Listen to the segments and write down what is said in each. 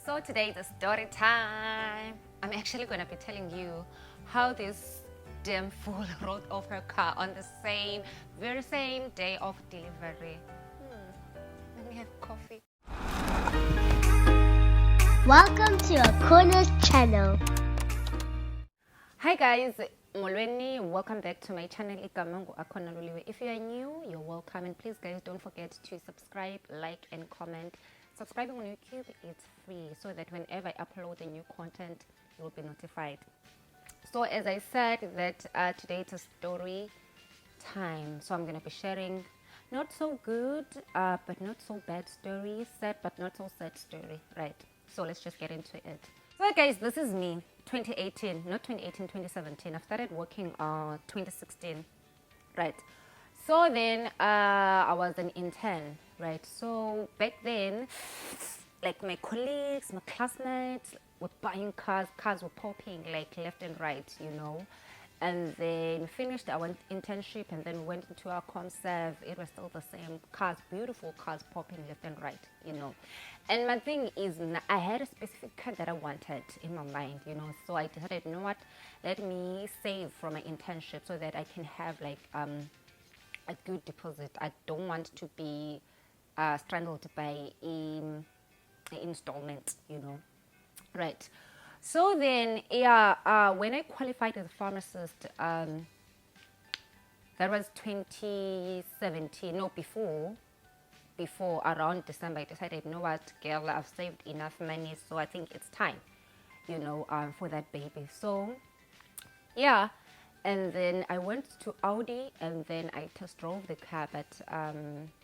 So today is story time. I'm actually going to be telling you how this damn fool wrote off her car on the very same day of delivery. Let me have coffee. Welcome to Akona's channel. Hi guys, molweni. Welcome back to my channel. Akona Luliwe. If you are new, you're welcome, and please guys don't forget to subscribe, like and comment. Subscribing on YouTube, it's free, so that whenever I upload a new content, you will be notified. So as I said, that today it's a story time. So I'm going to be sharing not so good but not so bad story, sad but not so sad story, right? So let's just get into it. So guys, this is me, 2018, not 2018, 2017. I started working 2016, right? So then I was an intern, right? So back then, like my colleagues, my classmates were buying cars. Cars were popping like left and right, you know. And then finished our internship and then went into our conserve. It was still the same cars, beautiful cars popping left and right, you know. And my thing is, I had a specific car that I wanted in my mind, you know. So I decided, you know what, let me save from my internship so that I can have like a good deposit. I don't want to be strangled by installment, you know, right? So then, yeah, when I qualified as a pharmacist, that was 2017. No, before around December, I decided, you know what, girl, I've saved enough money, so I think it's time, you know, for that baby. So, yeah. And then I went to Audi and then I test drove the car, but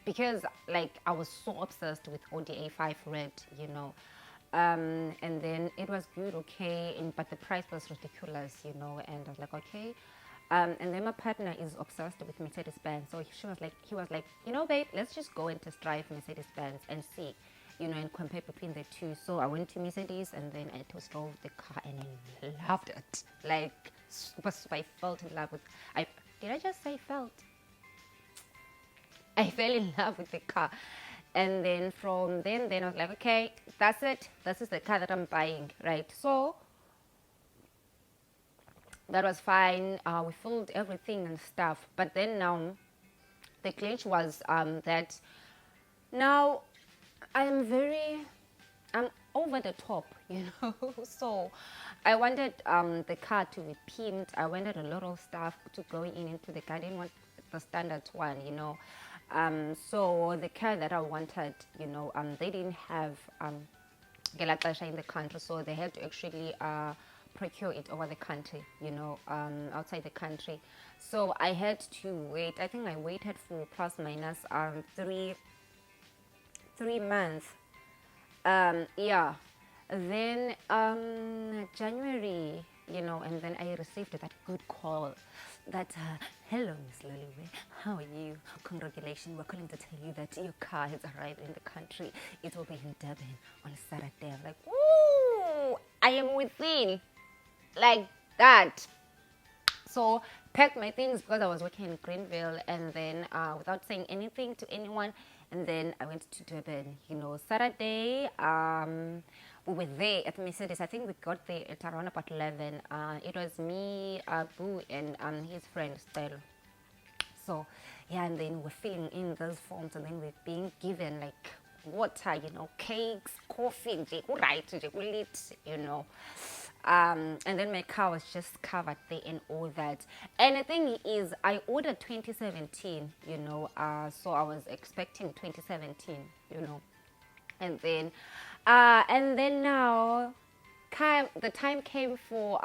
because like I was so obsessed with Audi A5 red, you know, and then it was good, okay, but the price was ridiculous, you know, and I was like, okay. And then my partner is obsessed with Mercedes-Benz, so he was like, you know, babe, let's just go and test drive Mercedes-Benz and see, you know, and compare between the two. So I went to Mercedes and then I test drove the car and I loved it. Like, super, I felt in love with. Did I just say felt? I fell in love with the car, and then from then I was like, okay, that's it. This is the car that I'm buying, right? So that was fine. We filled everything and stuff, but then now the glitch was that now I'm over the top, you know. So I wanted the car to be pimped. I wanted a lot of stuff to go into the car. I didn't want the standard one, you know. So the car that I wanted, you know, they didn't have Gelatasha in the country, so they had to actually procure it over the country, you know, outside the country. So I had to wait. I think I waited for plus minus 3 months. Yeah, then January, you know, and then I received that good call that hello Miss Luliwe, how are you? Congratulations, we're calling to tell you that your car has arrived in the country. It will be in Durban on Saturday. I'm like, ooh, I am within, like that. So packed my things because I was working in Greenville, and then without saying anything to anyone, and then I went to Durban, you know. Saturday, we were there at Mercedes. I think we got there at around about 11. It was me, Boo, and his friend, Stella. So, yeah, and then we're filling in those forms, and then we're being given, like, water, you know, cakes, coffee, you know. And then my car was just covered there and all that. And the thing is, I ordered 2017, you know, so I was expecting 2017, you know. And then now, the time came for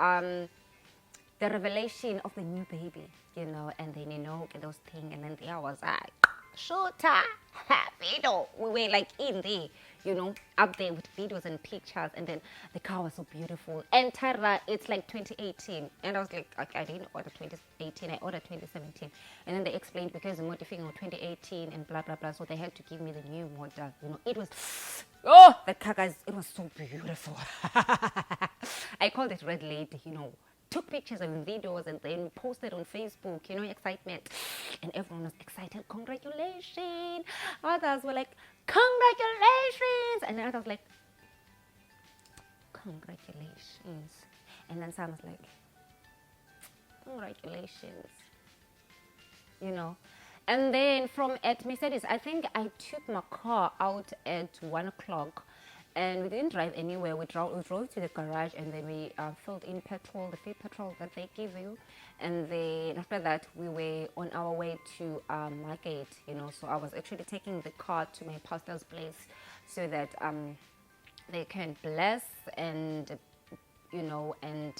the revelation of the new baby, you know, and then, you know, those things, and then there I was like, shooter, video. We were like in there, you know, up there with videos and pictures, and then the car was so beautiful. And Tara, it's like 2018, and I was like, I didn't order 2018, I ordered 2017, and then they explained because the model thing was 2018 and blah blah blah, so they had to give me the new model, you know. It was, oh, the car, guys, it was so beautiful. I called it Red Lady, you know. Took pictures and videos and then posted on Facebook, you know, excitement. And everyone was excited, congratulations. Others were like, congratulations. And others like, congratulations. And then Sam was like, congratulations, you know. And then from at Mercedes, I think I took my car out at 1 o'clock, and we didn't drive anywhere. We drove to the garage, and then we filled in petrol, the free petrol that they give you. And then after that, we were on our way to market, you know. So I was actually taking the car to my pastor's place so that they can bless and, you know, and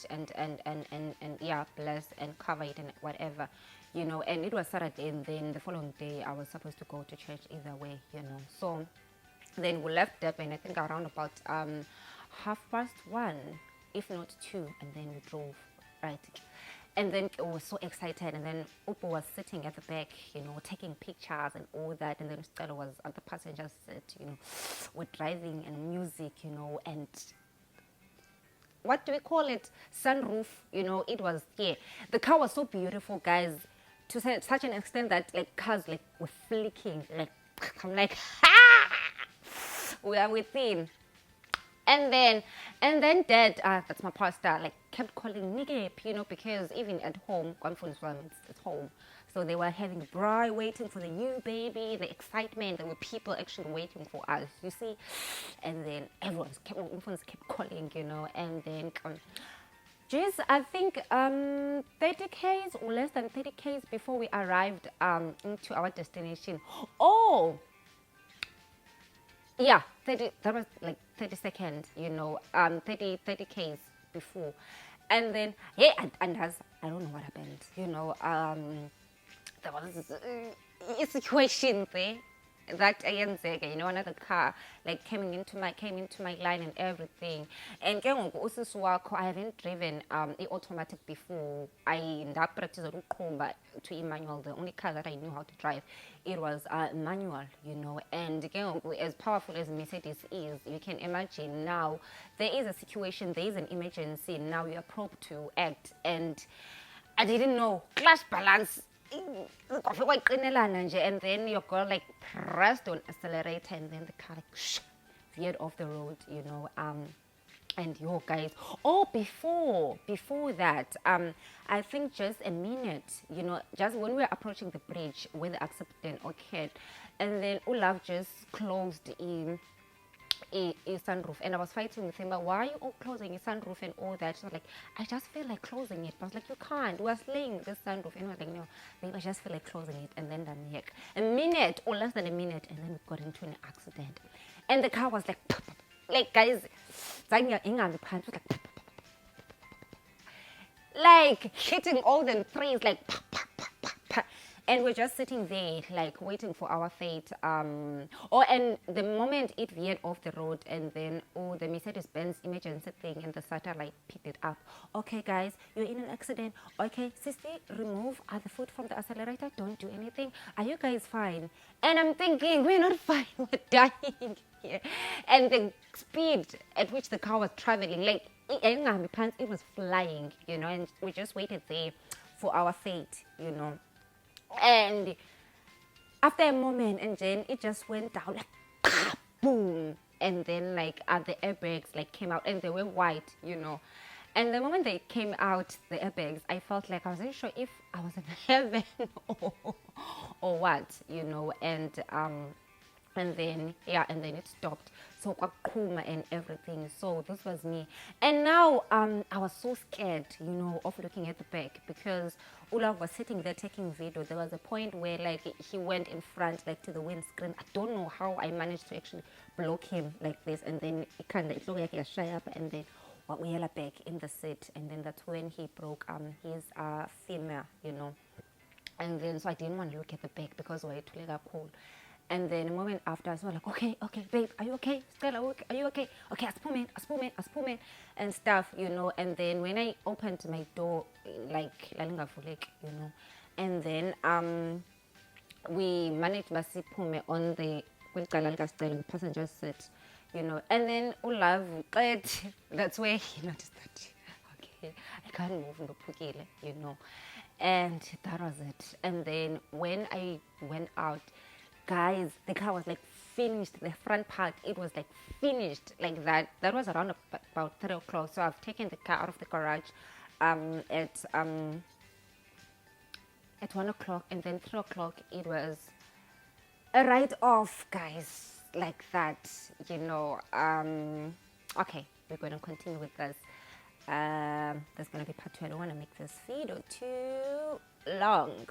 yeah, bless and cover it and whatever, you know. And it was Saturday, and then the following day I was supposed to go to church either way, you know. So then we left Durban, I think around about 1:30, if not 2, and then we drove, right? And then I was so excited, and then Upo was sitting at the back, you know, taking pictures and all that, and then Stella was at the passenger seat, you know, with driving and music, you know, and what do we call it? Sunroof, you know. It was, yeah, the car was so beautiful, guys, to such an extent that like cars like were flicking, like I'm like, we are within. And then Dad, that's my pastor, like kept calling Nigep, you know, because even at home, it's home. So they were having braai, waiting for the new baby, the excitement. There were people actually waiting for us, you see. And then everyone's kept calling, you know. And then, just I think 30 k's or less than 30 k's before we arrived into our destination. Oh, yeah, 30, that was like 30 seconds, you know, 30 k's before. And then, yeah, and as I don't know what happened, you know, there was a situation there that you know, another car like came into my line and everything. And I haven't driven automatic before. I practiced to manual. The only car that I knew how to drive, it was manual, you know. And as powerful as Mercedes is, you can imagine now there is a situation, there is an emergency. Now you are probed to act, and I didn't know clash balance. And then your girl like pressed on accelerator, and then the car like veered off the road, you know. And you guys, before that, I think just a minute, you know, just when we were approaching the bridge where the accident occurred, and then Olaf just closed in a sunroof, and I was fighting with him, but why are you all closing a sunroof and all that? So like, I just feel like closing it. But I was like, you can't, we're slaying this sunroof. And I was like, no, maybe I just feel like closing it. And then a minute or less than a minute, and then we got into an accident, and the car was like guys, like hitting all the trees, like and we're just sitting there like waiting for our fate. And the moment it veered off the road, and then the Mercedes-Benz emergency thing and the satellite picked it up. Okay guys, you're in an accident. Okay, sister, remove the foot from the accelerator, don't do anything. Are you guys fine? And I'm thinking, we're not fine, we're dying here. And the speed at which the car was traveling, like it was flying, you know. And we just waited there for our fate, you know. And after a moment, and then it just went down like boom, and then like the airbags like came out, and they were white, you know. And the moment they came out, the airbags, I felt like I wasn't sure if I was in heaven or what, you know. And then it stopped. So Akuma and everything. So this was me. And now I was so scared, you know, of looking at the back, because Olaf was sitting there taking video. There was a point where like he went in front, like to the windscreen. I don't know how I managed to actually block him like this, and then it looked like a shy up, and then we yelled back in the seat, and then that's when he broke his femur, you know. And then so I didn't want to look at the back because we're too cool. And then a moment after, I was like, okay, babe, are you okay? Stella, are you okay? Okay, aspume, and stuff, you know. And then when I opened my door, like, you know, and then we managed Masipume on the passenger seat, you know. And then Olav, that's where he noticed that, okay, I can't move, you know. And that was it. And then when I went out, guys, the car was like finished the front part. It was like finished like that. That was around about 3 o'clock. So I've taken the car out of the garage at 1 o'clock, and then 3 o'clock it was a write-off, guys, like that, you know. Okay, we're going to continue with this. There's going to be part 2. I don't want to make this video too long.